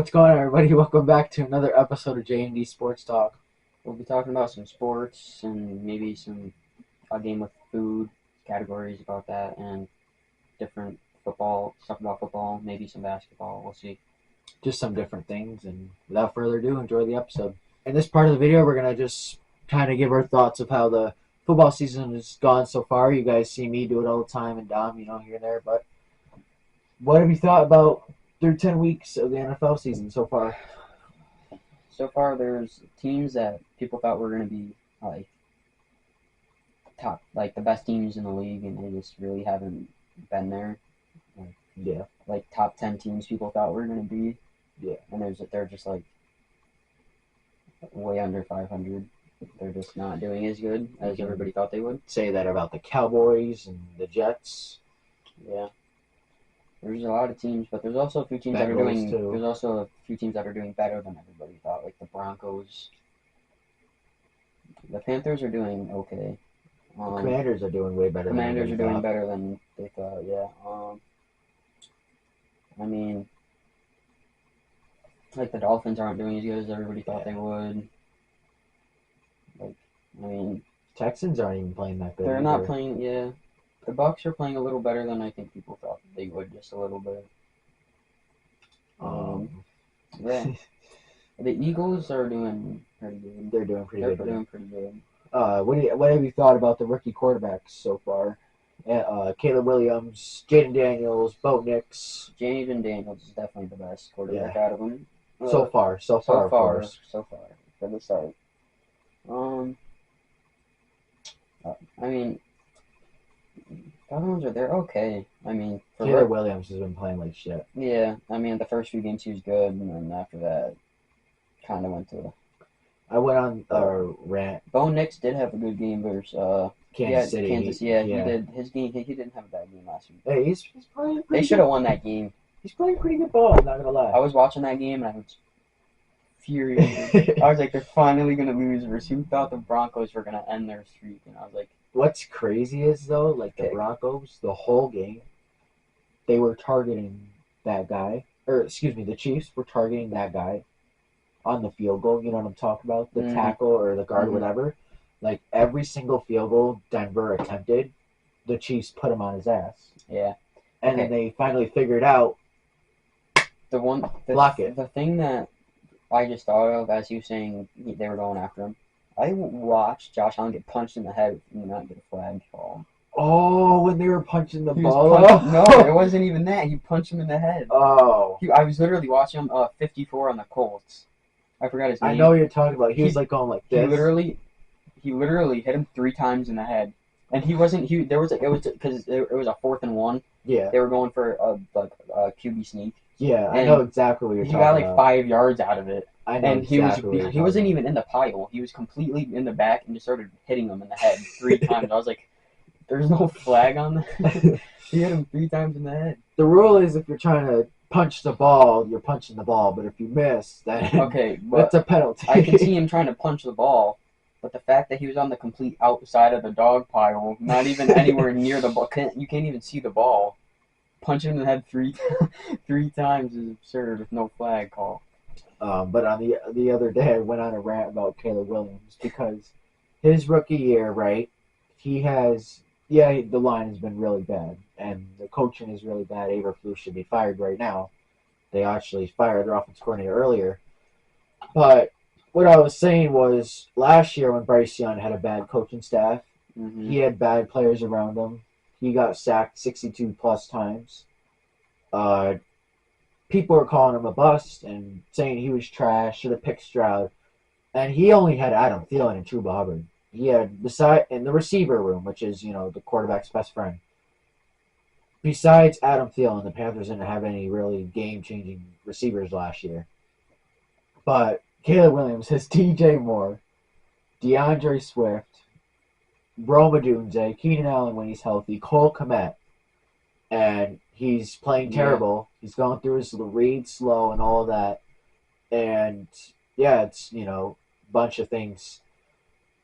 What's going on, everybody? Welcome back to another episode of J&D Sports Talk. We'll be talking about some sports and maybe some a game with food categories about that and different football stuff about football, maybe some basketball. We'll see. Just some different things, and without further ado, enjoy the episode. In this part of the video, we're going to just kind of give our thoughts of how the football season has gone so far. You guys see me do it all the time, and Dom, here and there, but what have you thought about through 10 weeks of the NFL season so far? So far, there's teams that people thought were going to be like top, like the best teams in the league, and they just really haven't been there. Yeah. Like top 10 teams people thought were going to be. Yeah. And they're just like way under 500. They're just not doing as good as everybody thought they would. Say that about the Cowboys and the Jets. Yeah. There's a lot of teams, but there's also a few teams that are doing. There's also a few teams that are doing better than everybody thought, like the Broncos. The Panthers are doing okay. The Commanders are doing way better. Commanders are doing better than they thought. Yeah. I mean, like the Dolphins aren't doing as good as everybody thought they would. Texans aren't even playing that good. They're not playing. Yeah. The Bucs are playing a little better than I think people thought they would, just a little bit. Yeah. The Eagles are doing pretty good. They're doing pretty good. They're doing pretty good. What have you thought about the rookie quarterbacks so far? Caleb Williams, Jaden Daniels, Bo Nix. Jaden Daniels is definitely the best quarterback out of them. So far, for the start. I mean, the other ones they're okay. I mean, Caleb Williams has been playing like shit. Yeah, I mean, the first few games he was good, and then after that, kind of went to. I went on a rant. Bo Nix did have a good game versus Kansas City. He did. His game, he didn't have a bad game last week. Hey, he's playing. They should have won that game. He's playing pretty good ball. I'm not gonna lie. I was watching that game and I was furious. I was like, they're finally gonna lose. Versus who thought the Broncos were gonna end their streak? And I was like, what's crazy is though, like the Broncos, the whole game, they were targeting that guy, or excuse me, the Chiefs were targeting that guy on the field goal. You know what I'm talking about? The tackle or the guard, whatever. Like every single field goal Denver attempted, the Chiefs put him on his ass. Yeah. And then they finally figured out block it. The thing that I just thought of as you saying they were going after him, I watched Josh Allen get punched in the head and not get a flag call. Oh, when they were punching the ball? No, it wasn't even that. He punched him in the head. Oh. I was literally watching him 54 on the Colts. I forgot his name. I know what you're talking about. He was like going like this. He literally hit him 3 times in the head. And it was because it was a 4th and 1. Yeah. They were going for a QB sneak. Yeah, I know exactly what you're talking about. He got like 5 yards out of it. I know exactly he wasn't even in the pile. He was completely in the back and just started hitting him in the head 3 times. I was like, there's no flag on that. He hit him 3 times in the head. The rule is if you're trying to punch the ball, you're punching the ball. But if you miss, then that's a penalty. I can see him trying to punch the ball. But the fact that he was on the complete outside of the dog pile, not even anywhere near the ball, you can't even see the ball. Punching him in the head 3 times is absurd with no flag call. But on the other day, I went on a rant about Caleb Williams because his rookie year, right? He has, the line has been really bad, and the coaching is really bad. Eberflus should be fired right now. They actually fired their offensive coordinator earlier. But what I was saying was last year when Bryce Young had a bad coaching staff, he had bad players around him. He got sacked 62 plus times. People were calling him a bust and saying he was trash, should have picked Stroud. And he only had Adam Thielen and Chuba Hubbard. He had, in the receiver room, which is, the quarterback's best friend. Besides Adam Thielen, the Panthers didn't have any really game-changing receivers last year. But Caleb Williams has DJ Moore, DeAndre Swift, Rome Odunze, Keenan Allen when he's healthy, Cole Kmet, and he's playing terrible. Yeah. He's going through his read slow and all that. And, it's, a bunch of things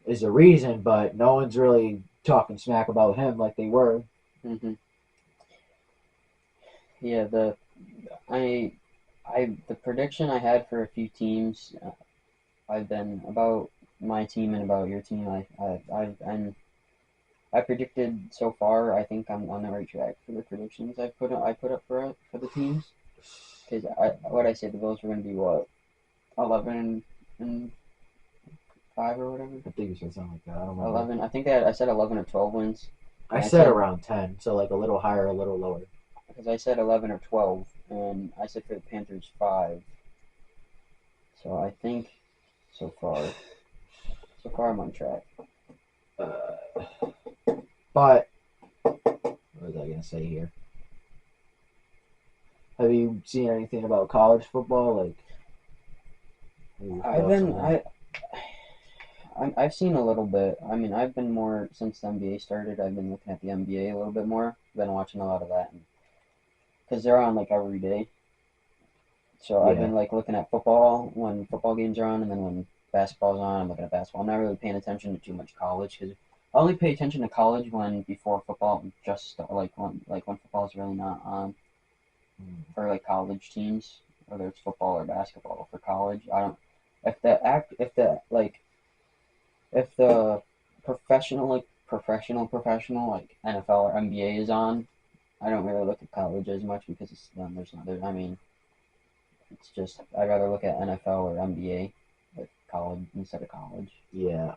is a reason, but no one's really talking smack about him like they were. Mm-hmm. Yeah, The prediction I had for a few teams, I've been about my team and about your team. I predicted so far. I think I'm on the right track for the predictions I put up for the teams. Because what I said, the Bills were going to be what 11-5 or whatever. I think you said something like that. I don't remember. 11. I think I said 11 or 12 wins. I said around 10, so like a little higher, a little lower. Because I said 11 or 12, and I said for the Panthers 5. So I think so far I'm on track. But what was I gonna say here? Have you seen anything about college football? Like, I've seen a little bit. I mean, I've been more since the NBA started. I've been looking at the NBA a little bit more. Been watching a lot of that because they're on like every day. So I've been like looking at football when football games are on, and then when basketball's on, I'm looking at basketball. I'm not really paying attention to too much college because I only pay attention to college when before football when football's really not on for like college teams, whether it's football or basketball. For college, I don't if the professional like NFL or NBA is on. I don't really look at college as much because there's not there. I mean, it's just I'd rather look at NFL or NBA, like college instead of college. Yeah.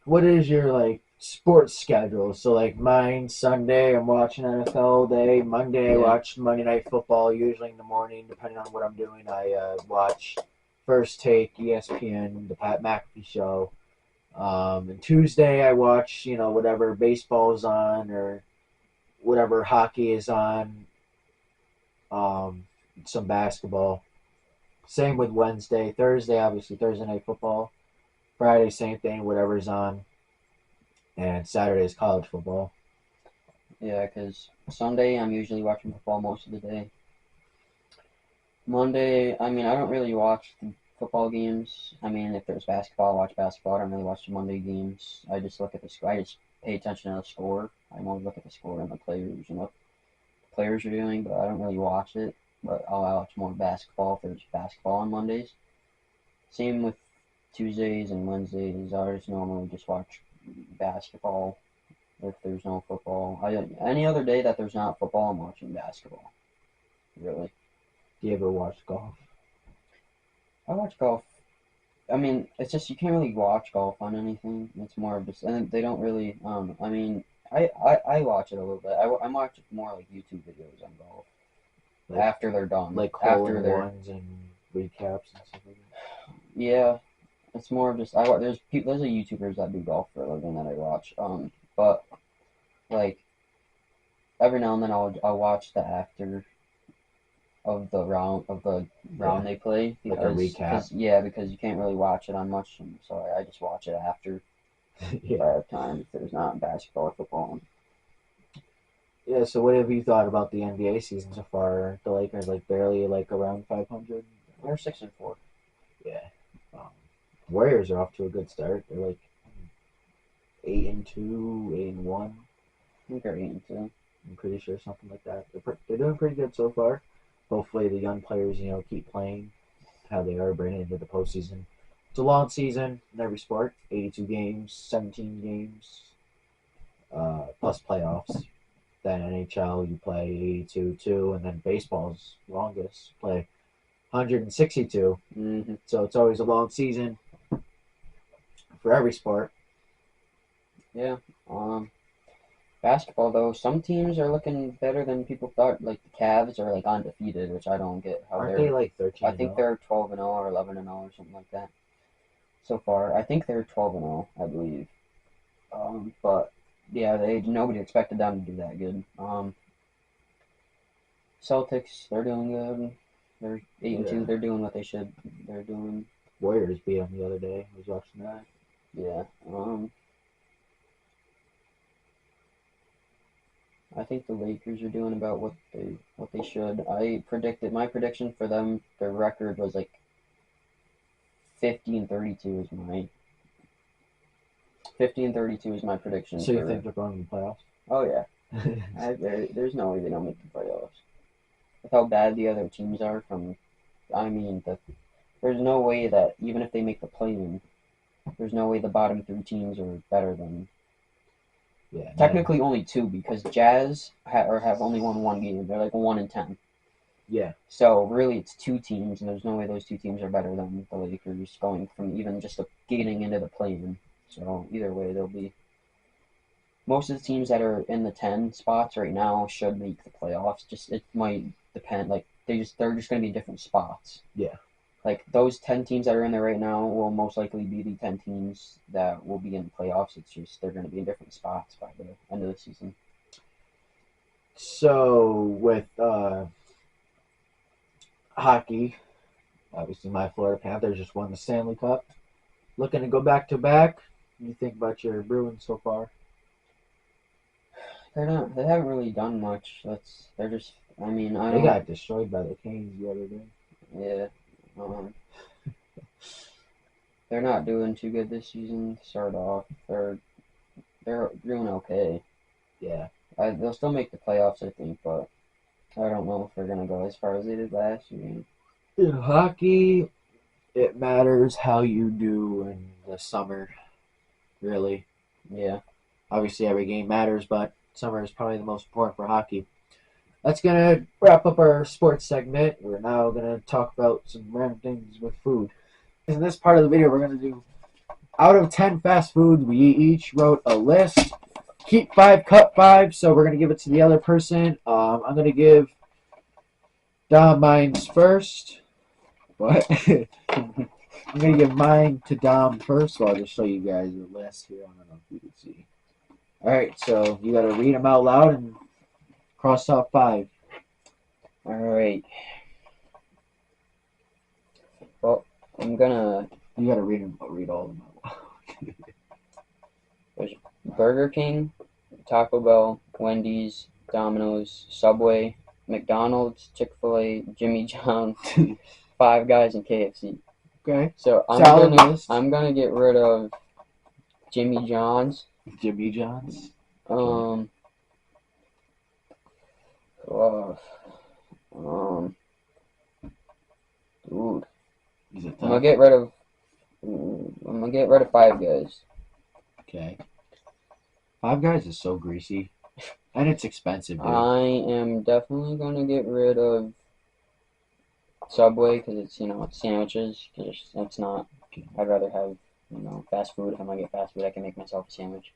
What is your like sports schedule? So like mine, Sunday I'm watching NFL all day. Monday I watch Monday Night Football, usually in the morning, depending on what I'm doing. I watch First Take, ESPN, the Pat McAfee Show. And Tuesday I watch whatever baseball's on or whatever hockey is on. Some basketball. Same with Wednesday. Thursday, obviously Thursday Night Football. Friday, same thing, whatever's on. And Saturday is college football. Yeah, because Sunday I'm usually watching football most of the day. Monday, I mean, I don't really watch the football games. I mean, if there's basketball, I watch basketball. I don't really watch the Monday games. I just look at the score. I just pay attention to the score. I always look at the score and the players and what the players are doing, but I don't really watch it. But I'll watch more basketball if there's basketball on Mondays. Same with Tuesdays and Wednesdays. I just normally just watch basketball if there's no football. Any other day that there's not football, I'm watching basketball. Really. Do you ever watch golf? I watch golf. I mean, it's just you can't really watch golf on anything. It's more of just, and they don't really. I mean, I watch it a little bit. I watch more like YouTube videos on golf Like, after they're done. Like hole-in-ones and recaps and stuff like that. Yeah, it's more of just there's a YouTubers that do golf for a living that I watch. But like every now and then I'll watch the after of the round they play because like a recap. Because you can't really watch it on much, and so I just watch it after. If I have time, if there's not basketball or football. Yeah, so what have you thought about the NBA season so far? The Lakers barely around 500. They're 6-4. Yeah. Warriors are off to a good start. They're 8-2, 8-1. I think they're 8-2. I'm pretty sure something like that. They're doing pretty good so far. Hopefully the young players keep playing how they are bringing into the postseason. It's a long season in every sport. 82 games, 17 games, plus playoffs. Then NHL you play 82 too, and then baseball's longest play 162. Mm-hmm. So it's always a long season for every sport. Yeah. Basketball though, some teams are looking better than people thought. Like the Cavs are undefeated, which I don't get how Aren't they're. they 13? I think they're 12-0 or 11-0 or something like that. So far, I think they're 12-0, I believe. But yeah, nobody expected them to do that good. Celtics, they're doing good. They're 8-2. They're doing what they should. They're doing. Warriors beat them the other day. I was watching that. Yeah. I think the Lakers are doing about what they should. My prediction for them, their record was 50-32 is my 50-32 is my prediction. So you think they're going to the playoffs? Oh yeah. There's no way they don't make the playoffs. with how bad the other teams are. There's no way that even if they make the play-in, there's no way the bottom three teams are better than. Yeah. Technically, only two because Jazz have only won one game. They're like 1-10. Yeah. So really, it's two teams, and there's no way those two teams are better than the Lakers going from even just getting into the play-in. So either way, they'll be. Most of the teams that are in the 10 spots right now should make the playoffs. Just it might depend. Like they're just going to be in different spots. Yeah. Like those 10 teams that are in there right now will most likely be the 10 teams that will be in the playoffs. It's just they're going to be in different spots by the end of the season. So with hockey, obviously my Florida Panthers just won the Stanley Cup. Looking to go back to back. What do you think about your Bruins so far? They haven't really done much. They're just. I mean, I They don't. got destroyed by the Canes the other day. Yeah. They're not doing too good this season. To start off, they're doing okay. Yeah. They'll still make the playoffs, I think, but I don't know if they're gonna go as far as they did last year. In hockey, it matters how you do in the summer. Really. Yeah. Obviously, every game matters, but summer is probably the most important for hockey. That's gonna wrap up our sports segment. We're now gonna talk about some random things with food. In this part of the video, we're gonna do out of 10 fast foods. We each wrote a list. Keep 5, cut 5. So we're gonna give it to the other person. I'm gonna give Dom mine's first. What? I'm gonna give mine to Dom first. So I'll just show you guys the list here. I don't know if you can see. All right, so you gotta read them out loud and cross out 5. All right. Well, I'm gonna. You gotta read them. Read all of them out loud. There's Burger King, Taco Bell, Wendy's, Domino's, Subway, McDonald's, Chick-fil-A, Jimmy John's, Five Guys, and KFC. Okay. So I'm gonna get rid of Jimmy John's. Jimmy John's. Dude, Is it I'm gonna get rid of Five Guys. Okay. Five Guys is so greasy, and it's expensive, dude. I am definitely gonna get rid of Subway because it's it's sandwiches. It's not. I'd rather have fast food. If I'm gonna get fast food, I can make myself a sandwich.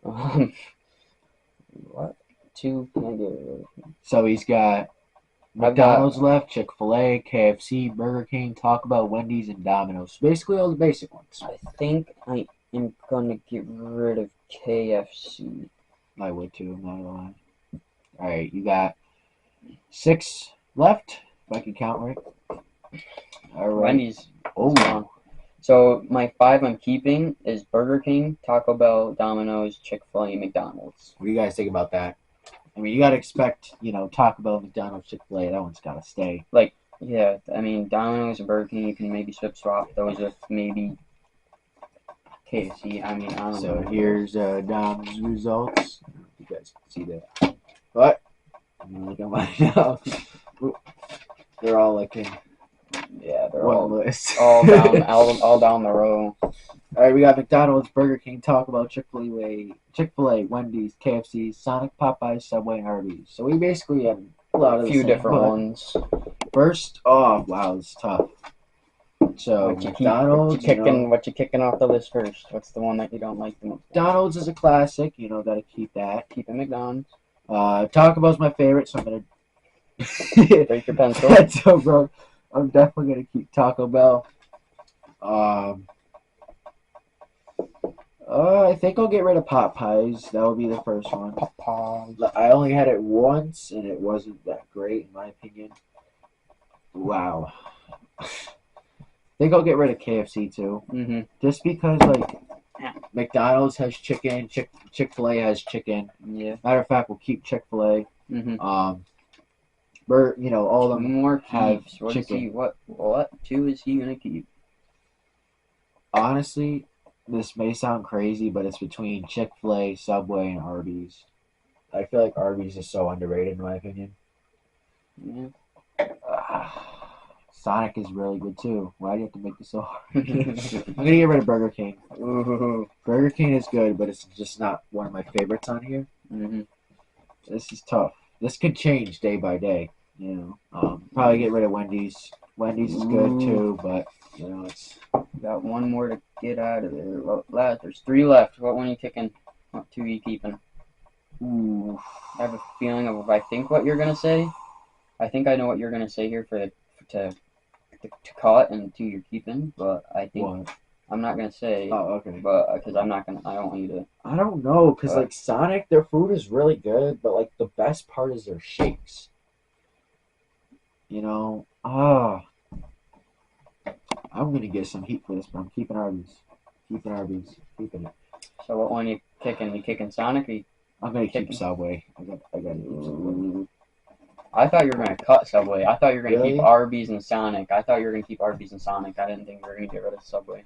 What? 2 can I get rid of? So he's got McDonald's left, Chick-fil-A, KFC, Burger King, Taco Bell, Wendy's, and Domino's. Basically all the basic ones. I think I am gonna get rid of KFC. I would too, I'm not gonna lie. Alright, you got 6 left, if I can count right. Alright. Wendy's. Oh. So my 5 I'm keeping is Burger King, Taco Bell, Domino's, Chick-fil-A, McDonald's. What do you guys think about that? I mean, you gotta expect, Taco Bell, McDonald's, Chick-fil-A, that one's gotta stay. Yeah, I mean, Domino's and Burger King, you can maybe swap those with maybe KFC. I mean, I don't know. So here's Dom's results. I don't know if you guys can see that. But I'm gonna look at mine now. They're all like in they're one all list. all down the row. All right, we got McDonald's, Burger King, Taco Bell, Chick-fil-A, Wendy's, KFC, Sonic, Popeyes, Subway, and Arby's. So we basically have a lot of few different ones. First off, wow, it's tough. So McDonald's, what you kicking off the list first? What's the one that you don't like the most? McDonald's is a classic. Gotta keep that. Keep it McDonald's. Taco Bell's my favorite, so I'm gonna break your pencil. So, bro, I'm definitely gonna keep Taco Bell. I think I'll get rid of Popeyes. That will be the first one. Popeyes. I only had it once, and it wasn't that great, in my opinion. Wow. I think I'll get rid of KFC, too. Mm-hmm. Just because, McDonald's has chicken, Chick-fil-A has chicken. Yeah. Matter of fact, we'll keep Chick-fil-A. Mm-hmm. All of them more have keeps. chicken. What 2 is he gonna keep? Honestly, this may sound crazy, but it's between Chick-fil-A, Subway, and Arby's. I feel like Arby's is so underrated, in my opinion. Yeah. Sonic is really good too. Why do you have to make this so hard? I'm gonna get rid of Burger King. Ooh. Burger King is good, but it's just not one of my favorites on here. Mm-hmm. This is tough. This could change day by day. Probably get rid of Wendy's. Wendy's is good too, but it's. Got one more to get out of there. There's 3 left. What one are you kicking? What 2 are you keeping? Ooh. I have a feeling of I think what you're gonna say. I think I know what you're gonna say here to cut and 2 you're keeping, but I think What? I'm not gonna say. Oh, okay. But because I'm not gonna, I don't want you to. I don't know, because like Sonic, their food is really good, but like the best part is their shakes. I'm gonna get some heat for this, but I'm keeping Arby's. Keeping it. So what one you kicking? You kicking Sonic? Or you I'm gonna keep kicking Subway. I gotta keep Subway. I thought you were gonna cut Subway. I thought you were gonna Really? keep Arby's and Sonic. I thought you were gonna keep Arby's and Sonic. I didn't think you were gonna get rid of Subway.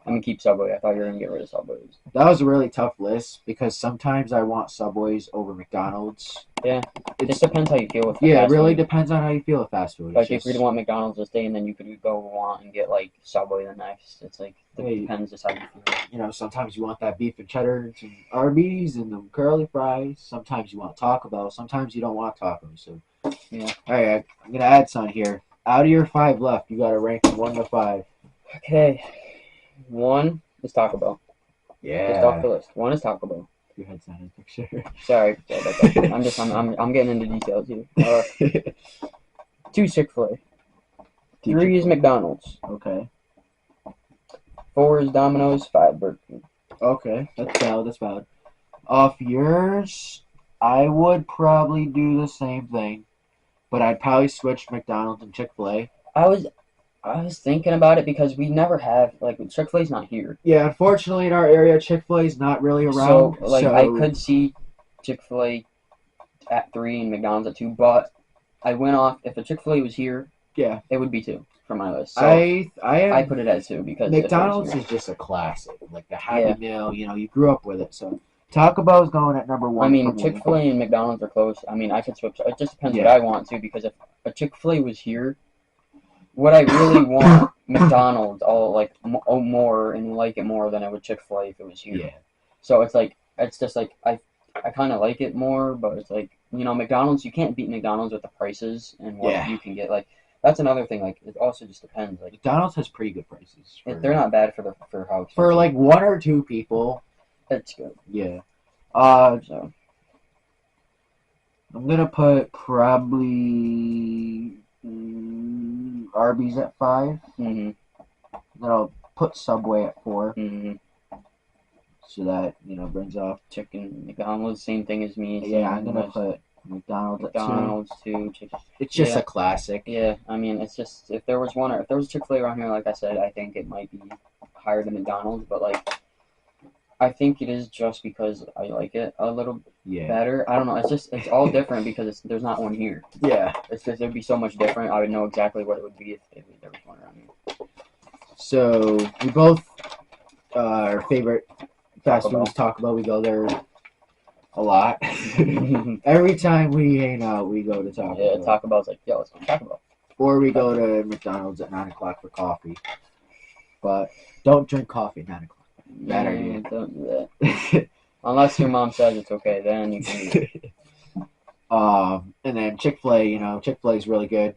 I'm gonna keep Subway. I thought you were gonna get rid of Subways. That was a really tough list because sometimes I want Subways over McDonald's. Yeah, it It's, just depends how you feel with. yeah, it fast really food. depends on how you feel with fast food. Like if you want McDonald's this day and then you could go want and get like Subway the next. It's like it depends just how you feel. Sometimes you want that beef and cheddar and Arby's and the curly fries. Sometimes you want Taco Bell. Sometimes you don't want tacos. So Yeah. All right, I'm gonna add some here. Out of your 5 left, you gotta rank them 1 to 5. Okay. 1 is Taco Bell. Just off the Yeah. list. 1 is Taco Bell. Your head's not in the picture. Sorry about that. I'm getting into details here. 2 Chick-fil-A. 3 is McDonald's. Okay. 4 is Domino's. 5 Burger King. Okay, that's valid. Off yours, I would probably do the same thing, but I'd probably switch McDonald's and Chick-fil-A. I was thinking about it because we never have Chick-fil-A's not here. Yeah, unfortunately in our area, Chick-fil-A is not really around. So I could see Chick-fil-A at 3 and McDonald's at 2, but I went off if a Chick-fil-A was here, Yeah, it would be 2 for my list. So I put it at 2 because McDonald's if it was is just a classic, like the Happy Meal. You grew up with it. So Taco Bell's going at number 1. I mean, for me. Chick-fil-A and McDonald's are close. I mean, I could switch. It just depends what Yeah. I want to because if a Chick-fil-A was here, would I really want McDonald's more and like it more than I would Chick-fil-A if it was here? Yeah. So it's just like I kind of like it more, but it's like McDonald's, you can't beat McDonald's with the prices and what you can get. Like that's another thing. Like it also just depends. Like McDonald's has pretty good prices. they're not bad for how expensive. For like 1 or 2 people. It's good. Yeah. So I'm gonna put probably Arby's at 5. Mhm. Then I'll put Subway at 4, Mhm. so that brings off. Chicken McDonald's, same thing as me. Yeah, I'm gonna put McDonald's at 2. McDonald's too. It's just a classic. Yeah, I mean, it's just if there was Chick-fil-A around here, like I said, I think it might be higher than McDonald's, but like I think it is just because I like it a little Yeah. better. I don't know. It's all different because there's not one here. Yeah. It's just it'd be so much different. I would know exactly what it would be if there was one around here. So we both our favorite fast Taco Bell. food is Taco Bell. We go there a lot. Every time we hang out, we go to Taco Yeah, Bell. Taco Bell's like, yo, let's go to Taco Bell. Or we go to McDonald's at 9 o'clock for coffee. But don't drink coffee at 9 o'clock. Bad idea. Don't do that. Unless your mom says it's okay, then you can do it. And then Chick-fil-A, Chick-fil-A is really good.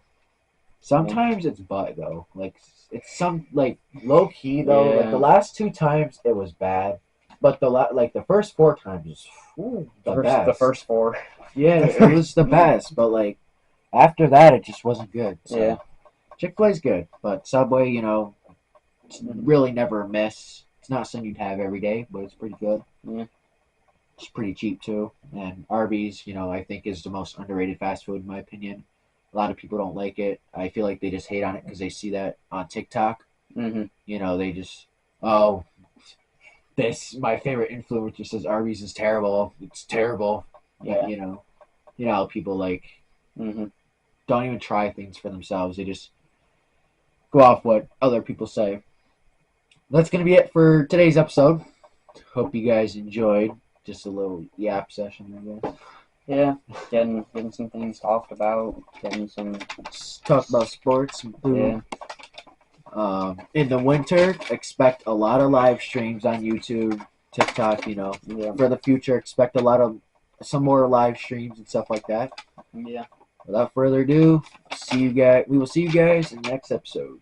Sometimes it's butt though. Like it's some like low key though. Yeah. Like the last 2 times it was bad, but the first 4 times was best. The first 4. Yeah, it was the best. But like after that, it just wasn't good. So, Yeah. Chick-fil-A's good, but Subway, it's really never a miss. It's not something you'd have every day, but it's pretty good. Yeah. It's pretty cheap too. And Arby's, I think is the most underrated fast food in my opinion. A lot of people don't like it. I feel like they just hate on it because they see that on TikTok. Mhm. They just, my favorite influencer says Arby's is terrible. It's terrible. Yeah. How people like Mhm. don't even try things for themselves. They just go off what other people say. That's going to be it for today's episode. Hope you guys enjoyed. Just a little yap session, I guess. Yeah, getting some things talked about, getting some. Let's talk about sports and food. In the winter, expect a lot of live streams on YouTube, TikTok. Yeah, For the future, expect some more live streams and stuff like that. yeah. Without further ado, we will see you guys in the next episode.